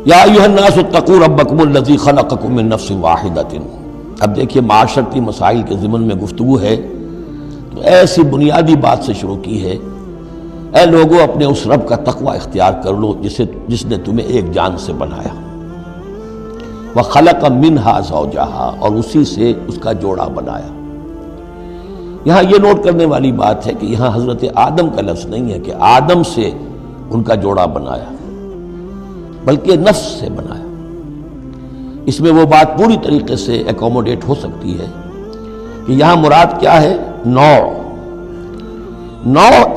یا ایھا الناس اتقوا ربکم الذی خلقکم من نفس واحدۃ۔ اب دیکھیے معاشرتی مسائل کے ضمن میں گفتگو ہے تو ایسی بنیادی بات سے شروع کی ہے، اے لوگوں اپنے اس رب کا تقوی اختیار کر لو جس نے تمہیں ایک جان سے بنایا، وَخَلَقَ مِنْهَا زَوْجَهَا، اور اسی سے اس کا جوڑا بنایا۔ یہاں یہ نوٹ کرنے والی بات ہے کہ یہاں حضرت آدم کا لفظ نہیں ہے کہ آدم سے ان کا جوڑا بنایا، بلکہ نفس سے بنایا۔ اس میں وہ بات پوری طریقے سے ایکوموڈیٹ ہو سکتی ہے کہ یہاں مراد کیا ہے؟ نوع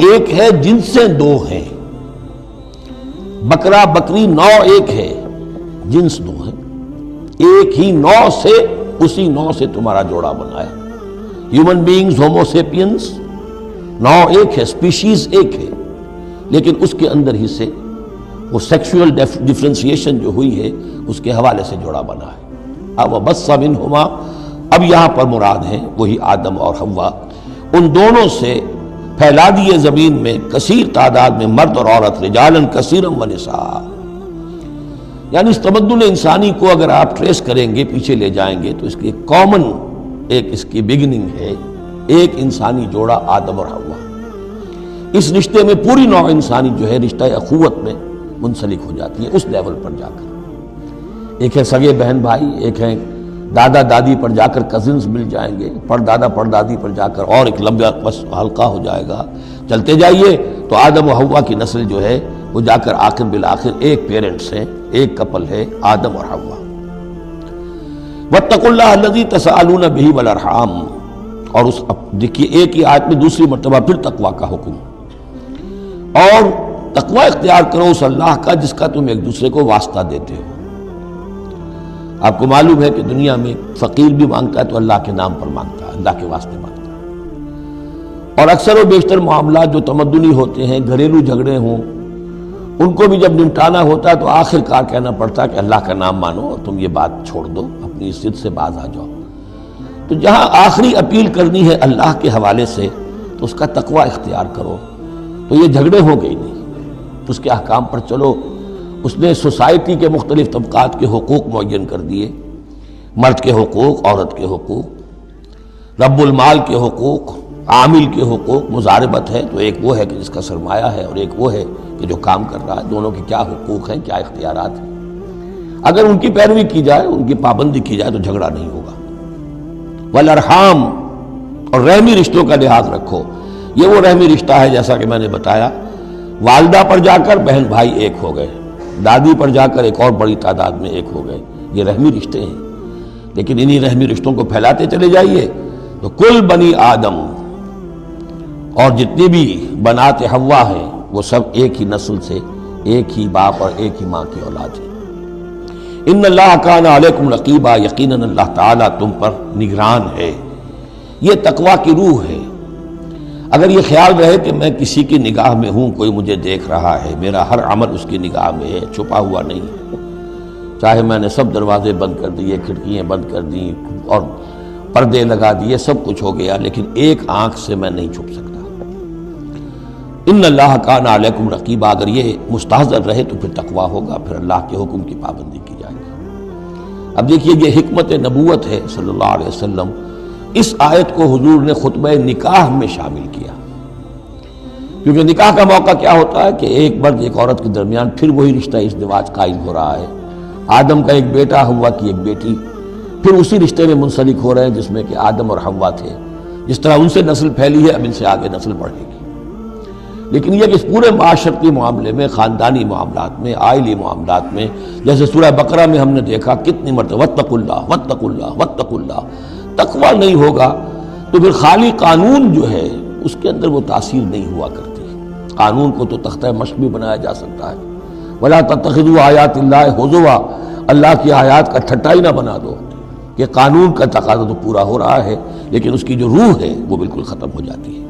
ایک ہے، جنسیں دو ہیں۔ بکرا بکری نوع ایک ہے، جنس دو ہیں، ایک ہی نوع سے، اسی نوع سے تمہارا جوڑا بنایا۔ ہیومن بینگز ہومو سیپینز نوع ایک ہے، اسپیشیز ایک ہے، لیکن اس کے اندر ہی سے وہ سیکشول ڈفرینسیشن جو ہوئی ہے اس کے حوالے سے جوڑا بنا ہے۔ اب وَبَثَّ مِنْهُمَا، اب یہاں پر مراد ہیں وہی آدم اور حوا، ان دونوں سے پھیلا دیے زمین میں کثیر تعداد میں مرد اور عورت، رجالاً کثیراً ونساء۔ یعنی اس تمدن انسانی کو اگر آپ ٹریس کریں گے، پیچھے لے جائیں گے، تو اس کی کامن ایک اس کی بگننگ ہے، ایک انسانی جوڑا آدم اور حوا۔ اس رشتے میں پوری نوع انسانی جو ہے رشتہ اخوت میں منسلک ہو جاتی ہے، اس لیول پر جا کر۔ ایک ہے سگے بہن بھائی، ایک ہے دادا دادی پر جا کر کزنز مل جائیں گے، پردادا پردادی پر جا کر اور ایک لمبا بس حلقہ ہو جائے گا۔ چلتے جائیے تو آدم و حوا کی نسل جو ہے وہ جا کر آخر بالآخر ایک پیرنٹس ہیں، ایک کپل ہے، آدم اور حوا۔ واتقوا اللہ الذی تساءلون بہ والارحام، اور اس دیکھیے ایک ہی آیت میں دوسری مرتبہ پھر تقوی کا حکم، اور تقوی اختیار کرو اس اللہ کا جس کا تم ایک دوسرے کو واسطہ دیتے ہو۔ آپ کو معلوم ہے کہ دنیا میں فقیر بھی مانگتا ہے تو اللہ کے نام پر مانگتا ہے، اللہ کے واسطے مانگتا ہے، اور اکثر و بیشتر معاملات جو تمدنی ہوتے ہیں، گھریلو جھگڑے ہوں، ان کو بھی جب نمٹانا ہوتا ہے تو آخر کار کہنا پڑتا ہے کہ اللہ کا نام مانو اور تم یہ بات چھوڑ دو، اپنی ضد سے باز آ جاؤ۔ تو جہاں آخری اپیل کرنی ہے اللہ کے حوالے سے تو اس کا تقوی اختیار کرو، تو یہ جھگڑے ہو گئی نہیں، اس کے احکام پر چلو۔ اس نے سوسائٹی کے مختلف طبقات کے حقوق معین کر دیے، مرد کے حقوق، عورت کے حقوق، رب المال کے حقوق، عامل کے حقوق، مضاربت ہے تو ایک وہ ہے کہ جس کا سرمایہ ہے اور ایک وہ ہے کہ جو کام کر رہا ہے، دونوں کے کیا حقوق ہیں، کیا اختیارات ہیں۔ اگر ان کی پیروی کی جائے، ان کی پابندی کی جائے تو جھگڑا نہیں ہوگا۔ والارحام، اور رحمی رشتوں کا لحاظ رکھو۔ یہ وہ رحمی رشتہ ہے جیسا کہ میں نے بتایا، والدہ پر جا کر بہن بھائی ایک ہو گئے، دادی پر جا کر ایک اور بڑی تعداد میں ایک ہو گئے، یہ رحمی رشتے ہیں۔ لیکن انہی رحمی رشتوں کو پھیلاتے چلے جائیے تو کل بنی آدم، اور جتنی بھی بنات حوا ہیں وہ سب ایک ہی نسل سے، ایک ہی باپ اور ایک ہی ماں کی اولاد ہے۔ ان اللہ کان علیکم رقیبا، یقیناً اللہ تعالیٰ تم پر نگران ہے۔ یہ تقوی کی روح ہے۔ اگر یہ خیال رہے کہ میں کسی کی نگاہ میں ہوں، کوئی مجھے دیکھ رہا ہے، میرا ہر عمل اس کی نگاہ میں ہے، چھپا ہوا نہیں ہے، چاہے میں نے سب دروازے بند کر دیے، کھڑکیاں بند کر دی اور پردے لگا دیے، سب کچھ ہو گیا، لیکن ایک آنکھ سے میں نہیں چھپ سکتا۔ ان اللہ کان علیکم رقیبا، اگر یہ مستحضر رہے تو پھر تقوی ہوگا، پھر اللہ کے حکم کی پابندی کی جائے گی۔ اب دیکھیے یہ حکمت نبوت ہے صلی اللہ علیہ وسلم۔ اس آیت کو حضور نے خطبہ نکاح میں شامل کیا، کیونکہ نکاح کا موقع کیا ہوتا ہے کہ ایک مرد ایک عورت کے درمیان پھر وہی رشتہ ازدواج قائم ہو رہا ہے، آدم کا ایک بیٹا، حوا کی ایک بیٹی، پھر اسی رشتے میں منسلک ہو رہے ہیں جس میں کہ آدم اور حوا تھے۔ جس طرح ان سے نسل پھیلی ہے، اب ان سے آگے نسل بڑھے گی۔ لیکن یہ کہ اس پورے معاشرتی معاملے میں، خاندانی معاملات میں، عائلی معاملات میں، جیسے سورہ بقرہ میں ہم نے دیکھا کتنی مرتبہ واتقوا اللہ واتقوا اللہ واتقوا اللہ، تقوی نہیں ہوگا تو پھر خالی قانون جو ہے اس کے اندر وہ تاثیر نہیں ہوا کرتی۔ قانون کو تو تختہ مشق بھی بنایا جا سکتا ہے، وَلَا تَتَّخِذُوا آیَاتِ اللَّهِ هُزُوًا، اللہ کی آیات کا ٹھٹا ہی نہ بنا دو کہ قانون کا تقاضا تو پورا ہو رہا ہے لیکن اس کی جو روح ہے وہ بالکل ختم ہو جاتی ہے۔